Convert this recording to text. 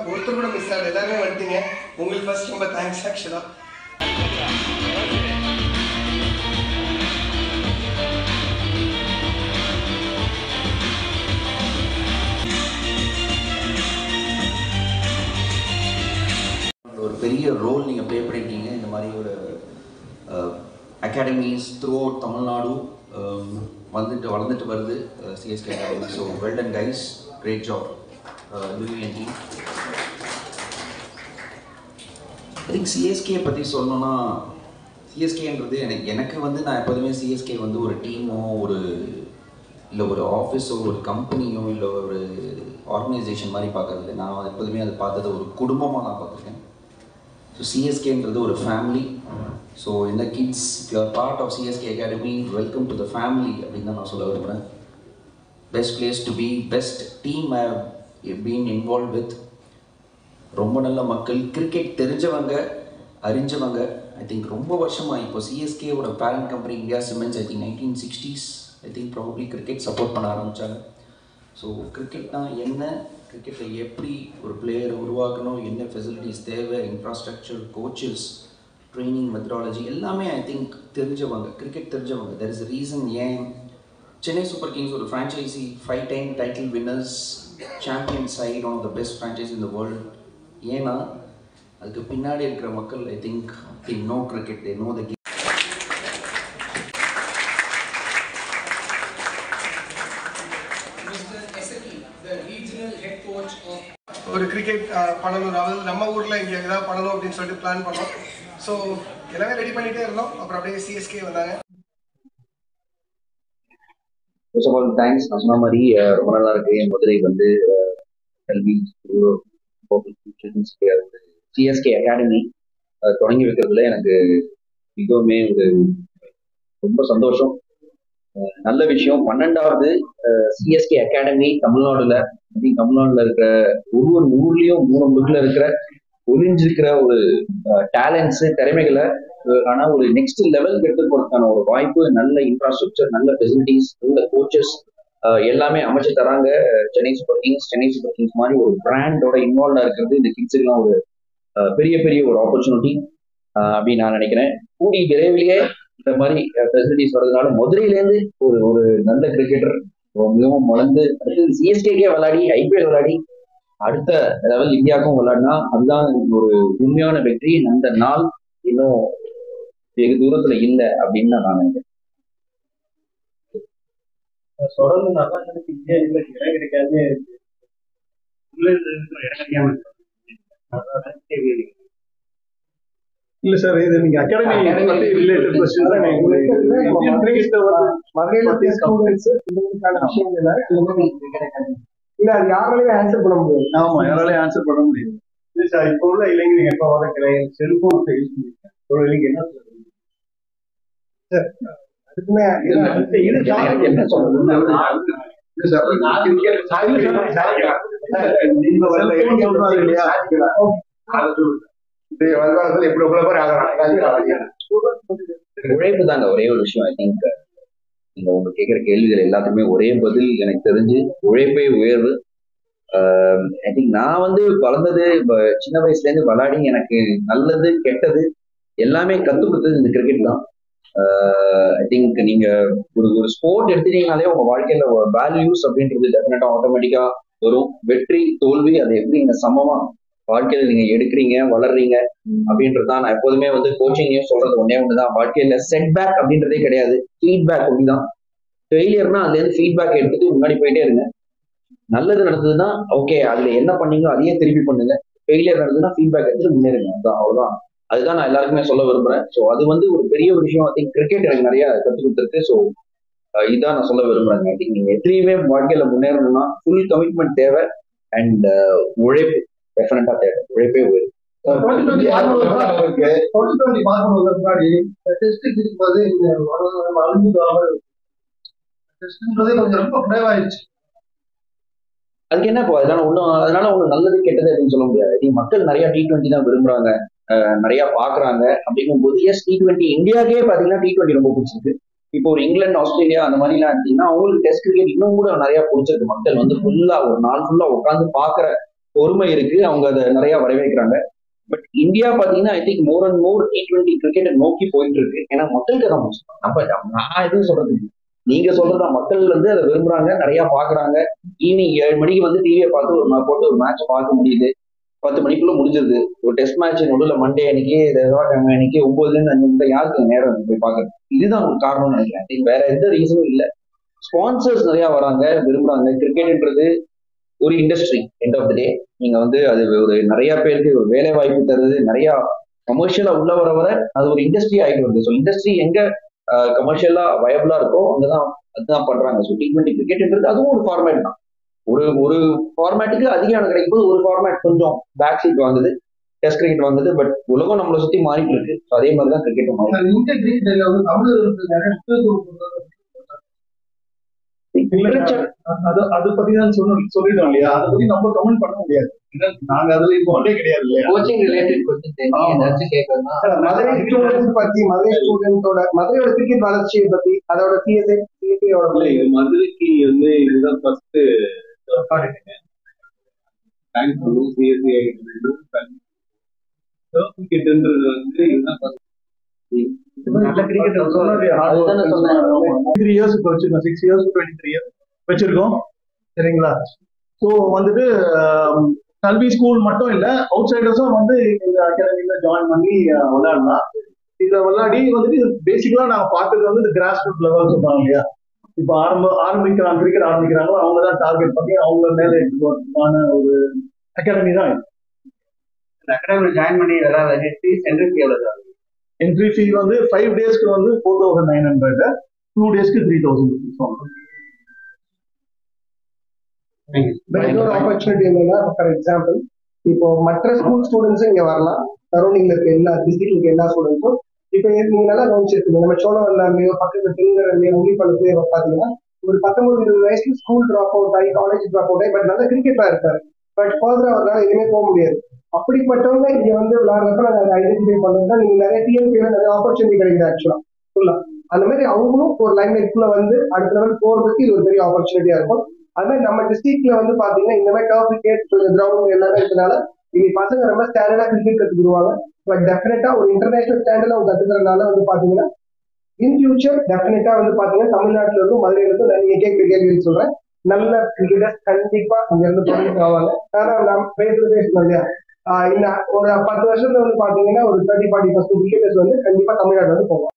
ஒருத்தர் கூட மிஸ் ஆகல, எல்லாருமே வந்துட்டீங்க. உங்களுக்கு ஃபர்ஸ்ட் ரொம்ப தேங்க்ஸ். ஆக்சுவலாக ஒரு பெரிய ரோல் நீங்கள் ப்ளே பண்ணியிருக்கீங்க. இந்த மாதிரி ஒரு அகாடமிஸ் த்ரூ அவுட் தமிழ்நாடு வளர்ந்துட்டு வருது CSK academy. So well done guys, great job young team. I think CSK பற்றி சொல்லணும்னா, சிஎஸ்கேன்றது எனக்கு வந்து நான் எப்போதுமே சிஎஸ்கே வந்து ஒரு டீமோ இல்லை ஒரு ஆஃபீஸோ ஒரு கம்பெனியோ இல்லை ஒரு ஆர்கனைசேஷன் மாதிரி பார்க்கறது. நான் எப்போதுமே அதை பார்த்தது ஒரு குடும்பமாக நான் பார்த்துருக்கேன். ஸோ சிஎஸ்கேன்றது ஒரு ஃபேமிலி. ஸோ இந்த kids, you are part of CSK academy, welcome to the family அப்படின்னு தான் நான் சொல்ல விரும்புகிறேன். Best place to be, best team I have been involve with. ரொம்ப நல்ல மக்கள், கிரிக்கெட் தெரிஞ்சவங்க, அறிஞ்சவங்க. ஐ திங்க் ரொம்ப வருஷமாக இப்போ சிஎஸ்கேவோட parent company India cements, I think 1960s I think probably cricket support பண்ண ஆரம்பித்தாங்க. ஸோ கிரிக்கெட்னா என்ன, கிரிக்கெட்டில் எப்படி ஒரு பிளேயரை உருவாக்கணும், என்ன ஃபெசிலிட்டிஸ் தேவை, இன்ஃப்ராஸ்ட்ரக்சர், கோச்சஸ், ட்ரைனிங் மெத்தடாலஜி எல்லாமே ஐ திங்க் தெரிஞ்சவங்க, கிரிக்கெட் தெரிஞ்சவங்க. தெர் இஸ் அ ரீசன் ஏன் சென்னை சூப்பர் கிங்ஸ் ஒரு franchise 5 time title winners, champion side, one of the best franchise in the world. ஏன்னா அதுக்கு பின்னாடி இருக்கிற மக்கள் I think they know cricket, they know the game. ஒரு கிரிக்கெட் பண்ணணும், அதாவது நம்ம ஊரில் இங்கே ஏதாவது பண்ணணும் அப்படின்னு சொல்லிட்டு பிளான் பண்ணோம். ஸோ எல்லாமே ரெடி பண்ணிகிட்டே இருந்தோம். அப்புறம் அப்படியே சிஎஸ்கே வந்தாங்க. First of all thanks. நான் சொன்ன மாதிரி ரொம்ப நல்லா இருக்கு. என் மதுரை வந்து கல்வி சிஎஸ்கே அகாடமி தொடங்கி வைக்கிறதுல எனக்கு மிகவும் ஒரு ரொம்ப சந்தோஷம், நல்ல விஷயம். 12வது சிஎஸ்கே அகாடமி தமிழ்நாடுல இருக்கிற ஒவ்வொரு ஊர்லயும் 3 முடுக்குல இருக்கிற ஒளிஞ்சிருக்கிற ஒரு டேலண்ட்ஸ், திறமைகளை ஆனா ஒரு நெக்ஸ்ட் லெவலுக்கு எடுத்து போறதுக்கான ஒரு வாய்ப்பு, நல்ல இன்ஃப்ராஸ்ட்ரக்சர், நல்ல ஃபெசிலிட்டிஸ், நல்ல கோச்சஸ் எல்லாமே அமைச்சு தராங்க சென்னை சூப்பர் கிங்ஸ் மாதிரி ஒரு பிராண்டோட இன்வால்வா இருக்கிறது இந்த கிட்ஸுக்கெல்லாம் ஒரு பெரிய பெரிய ஒரு ஆப்பர்ச்சுனிட்டி அப்படின்னு நான் நினைக்கிறேன். கூடி விரைவிலேயே இந்த மாதிரி ஃபெசிலிட்டிஸ் வர்றதுனால மதுரையிலேருந்து ஒரு நல்ல கிரிக்கெட்டர் மிகவும் வளர்ந்து அடுத்து சிஎஸ்கேக்கே விளையாடி, ஐபிஎல் விளையாடி, அடுத்த லெவல் இந்தியாவுக்கும் விளையாடினா அதுதான் ஒரு உண்மையான வெற்றி. அந்த நாள் இன்னும் வெகு தூரத்துல இல்லை அப்படின்னு நான் நினைக்கிறேன். தொடர்ந்து நல்லா இடம் கிடைக்காது, இல்ல சார். இது நீங்க அகாடமி இல்ல, அது யாராலையும் ஆன்சர் பண்ண முடியாது. ஆமா, யாராலையும் ஆன்சர் பண்ண முடியாது. இல்ல சார், இப்ப உள்ள இளைஞர்கள் எப்ப வளர்க்கிறேன் செல்போன் யூஸ் பண்ணிருக்கேன். ஒரு இளைஞர் என்ன சொல்றீங்க சார்? அதுக்குமே என்ன சொல்றது? உழைப்பு தாங்க ஒரே ஒரு விஷயம். ஐ திங்க் நீங்க உங்க கேட்கிற கேள்விகள் எல்லாத்துக்குமே ஒரே பதில் எனக்கு தெரிஞ்சு உழைப்பே உயர்வு. ஐ திங்க் நான் வந்து வளர்ந்தது சின்ன வயசுல இருந்து விளையாடி எனக்கு நல்லது கெட்டது எல்லாமே கத்து கொடுத்தது இந்த கிரிக்கெட் தான். ஐ திங்க் நீங்க ஒரு ஸ்போர்ட் எடுத்துட்டீங்கனாலே உங்க வாழ்க்கையில வேல்யூஸ் அப்படின்றது டெஃபினட்டா ஆட்டோமேட்டிக்கா வரும். வெற்றி தோல்வி அதை எப்படி நீங்க சமமா வாழ்க்கையில நீங்க எடுக்கிறீங்க, வளர்றீங்க அப்படின்றதுதான். நான் எப்போதுமே வந்து கோச்சிங்கையும் சொல்றது ஒண்ணுதான், வாழ்க்கையில செட் பேக் அப்படின்றதே கிடையாது, ஃபீட்பேக் அப்படிதான். ஃபெயிலியர்னா அதுல இருந்து ஃபீட்பேக் எடுத்துட்டு முன்னாடி போயிட்டே இருங்க. நல்லது நடந்ததுன்னா ஓகே, அதுல என்ன பண்ணீங்களோ அதையே திருப்பி பண்ணுங்க. ஃபெயிலியர் நடந்ததுன்னா ஃபீட்பேக் எடுத்துட்டு முன்னேறுங்க. அவ்வளவுதான். அதுதான் நான் எல்லாருக்குமே சொல்ல விரும்புறேன். ஸோ அது வந்து ஒரு பெரிய ஒரு விஷயம். ஐ திங்க் கிரிக்கெட் எனக்கு நிறைய கற்றுக் கொடுத்துருக்கு. ஸோ இதான் நான் சொல்ல விரும்புறேன். ஐ திங்க் நீங்க எத்தனையுமே வாழ்க்கையில முன்னேறணும்னா ஃபுல் கமிட்மெண்ட் தேவை அண்ட் உழைப்பு டெஃபினட்டா தேவை. உழைப்பே உயர்வு. அதுக்கு என்ன இப்போ அதனால ஒன்றும் நல்லது கெட்டது அப்படின்னு சொல்ல முடியாது. மக்கள் நிறைய T20 தான் விரும்புறாங்க, நிறைய பாக்குறாங்க. அப்படிங்கும் போது எஸ் T20 இந்தியாவுக்கே பாத்தீங்கன்னா T20 ரொம்ப பிடிச்சிருக்கு. இப்போ ஒரு இங்கிலாந்து, ஆஸ்திரேலியா அந்த மாதிரி எல்லாம் எடுத்தீங்கன்னா அவங்களுக்கு டெஸ்ட் கிரிக்கெட் இன்னும் கூட நிறைய பிடிச்சிருக்கு. மக்கள் வந்து ஃபுல்லா ஒரு நாள் ஃபுல்லா உட்காந்து பாக்குற பொறுமை இருக்கு, அவங்க அதை நிறைய வரவேற்கிறாங்க. பட் இந்தியா பாத்தீங்கன்னா I think more and more T20 கிரிக்கெட்டை நோக்கி போயிட்டு இருக்கு. ஏன்னா மக்களுக்கு தான் நம்ம நான் எதுவும் சொல்றது இல்லை. நீங்க சொல்றதா, மக்கள் வந்து அதை விரும்புறாங்க, நிறைய பாக்குறாங்க. ஈவினிங் 7 மணிக்கு வந்து டிவியை பார்த்து போட்டு ஒரு மேட்ச் பார்க்க முடியுது. 10 மணிக்குள்ள முடிஞ்சிருது. ஒரு டெஸ்ட் மேட்ச் நடுவில் மண்டே அன்னைக்கு, செவ்வாய்க்கிழமை அன்னைக்கு 9ல இருந்து 5 மணி யாருக்கு நேரம் போய் பாக்குறது? இதுதான் ஒரு காரணம்னு நினைக்கிறேன். வேற எந்த ரீசனும் இல்லை. ஸ்பான்சர்ஸ் நிறைய வராங்க, விரும்புறாங்க. கிரிக்கெட்ன்றது ஒரு இண்டஸ்ட்ரி. எண்ட் ஆஃப் த டே நீங்க வந்து அது ஒரு நிறைய பேருக்கு ஒரு வேலை வாய்ப்பு தருது. நிறைய கமர்ஷியலா உள்ள வர வர அது ஒரு இண்டஸ்ட்ரி ஆகிட்டு வருது. ஸோ இண்டஸ்ட்ரி எங்க கமர்ஷியலா வயபிளா இருக்கோ அங்கதான் அதுதான் பண்றாங்க. ஸோ T20 கிரிக்கெட்ன்றது அதுவும் ஒரு ஃபார்மேட் தான். ஒரு ஃபார்மேட்டுக்கு அதிகம் கிடைக்கும் போது ஒரு ஃபார்மேட் கொஞ்சம் பேக் சீட் வாங்குது, டெஸ்ட் கிரிக்கெட் வாங்குது. பட் உலகம் நம்மளை சுத்தி மாறிட்டு இருக்கு. அதே மாதிரி தான் கிரிக்கெட் மாறி. அதை பத்தி தான் சொல்லிட்டோம் இல்லையா? அதை பத்தி நம்ம கமெண்ட் பண்ண முடியாது. நாங்க அதுல இப்போ ஒன்றே கிடையாது இல்லையா? கோச்சிங் ரிலேட்டட் क्वेश्चन ஏதாச்சும் கேட்கணும்னா மதுரை ஸ்டூடெண்ட்ஸ் பத்தி, மதுரை ஸ்டூடெண்ட்ஸோட மதுரையோட கிரிக்கெட் வளர்ச்சியை பத்தி, அதோட சிஎஸ்ஏயோட மதுரைக்கு வந்து இதுதான் ஃபர்ஸ்ட் சிஎஸ்ஏ கிரிக்கெட்ன்றது வந்து இதுதான் நல்ல கிரிக்கெட் 3 இயர்ஸ் இப்போ வச்சிருக்கோம். 6 இயர்ஸ் 23 இயர்ஸ் வச்சிருக்கோம். சரிங்களா? ஸோ வந்துட்டு கல்வி ஸ்கூல் மட்டும் இல்லை, அவுட் சைடர்ஸும் வந்து இந்த அகாடமியில ஜாயின் பண்ணி விளையாடலாம். இதுல விளையாடி வந்துட்டு பேசிக்கலா நாங்க பார்த்தது வந்து இந்த கிராஸ் ரூட் லெவல் சொல்றாங்க இல்லையா? இப்போ ஆரம்பிக்கிறாங்க, கிரிக்கெட் ஆரம்பிக்கிறாங்களோ அவங்க தான் டார்கெட் பண்ணி அவங்கள மேலே எடுத்துக்கான ஒரு அகாடமி தான் இது. அகாடமி ஜாயின் பண்ணி விளையாட என்ட்ரி ஃபீ வந்து 5 டேஸ்க்கு வந்து 4,900, 2 டேஸ்க்கு 3,000 rupees. இன்னொரு ஆப்பர்ச்சுனிட்டி என்னன்னா, ஃபார் எக்ஸாம்பிள் இப்போ மற்ற ஸ்கூல் ஸ்டூடெண்ட்ஸும் இங்க வரலாம். சரௌண்டிங்ல இருக்க எல்லா டிஸ்ட்ரிக்ட்ல இருக்க எல்லா ஸ்டூடெண்ட்ஸும் இப்போ நீங்க நல்லா கவனிச்சிருக்கீங்க. நம்ம சோழவந்தான்லயோ பக்கத்துல திருநெல்வேலியோ உளிப்பாளத்திலயோ பாத்தீங்கன்னா ஒரு 19-20 வயசுல ஸ்கூல் ட்ராப் அவுட் ஆகி, காலேஜ் ட்ராப் அவுட் ஆகி, பட் நல்ல கிரிக்கெட்டா இருக்காரு. பட் ஃபர்தரா அவரால் எதுவுமே போக முடியாது. அப்படிப்பட்டவங்க இங்க வந்து விளையாடுறப்ப நாங்கள் ஐடென்டிஃபை பண்ணோம்னா நீங்க நிறைய டிஎன்பியில நிறைய ஆப்பர்ச்சுனிட்டி கிடைக்குது ஆக்சுவலா ஃபுல்லா. அந்த மாதிரி அவங்களும் ஒரு லைன் லைஃப்ல வந்து அடுத்த லெவல் போறதுக்கு இது ஒரு பெரிய ஆப்பர்ச்சுனிட்டியா இருக்கும். அது மாதிரி நம்ம டிஸ்ட்ரிக்ட்ல வந்து பாத்தீங்கன்னா இந்த மாதிரி டர்ஃப் கிரிக்கெட் கிரவுண்ட் எல்லாமே இருக்கிறதுனால இன்னைக்கு பசங்க ரொம்ப ஸ்டாண்டர்டா கிரிக்கெட் கத்துக்குருவாங்க. பட் டெஃபினட்டா ஒரு இன்டர்நேஷனல் ஸ்டாண்டர்ட்ல அவங்க கத்துக்கிறதுனால வந்து பாத்தீங்கன்னா இன் ஃபியூச்சர் டெஃபினட்டா வந்து பாத்தீங்கன்னா தமிழ்நாட்டுல இருக்கும், மதுரையில இருக்கும், நான் நீங்க கேட்கிற கேள்வி சொல்றேன், நல்ல கிரிக்கெட்டர்ஸ் கண்டிப்பா அங்க இருந்து ப்ரொடியூஸ் ஆவாங்க. ஆனா நம்ம பேசணும் இல்லையா, ஒரு 10 வருஷத்துல வந்து பாத்தீங்கன்னா ஒரு 30-40% கிரிக்கெட்டர்ஸ் வந்து கண்டிப்பா தமிழ்நாடு வந்து போவாங்க.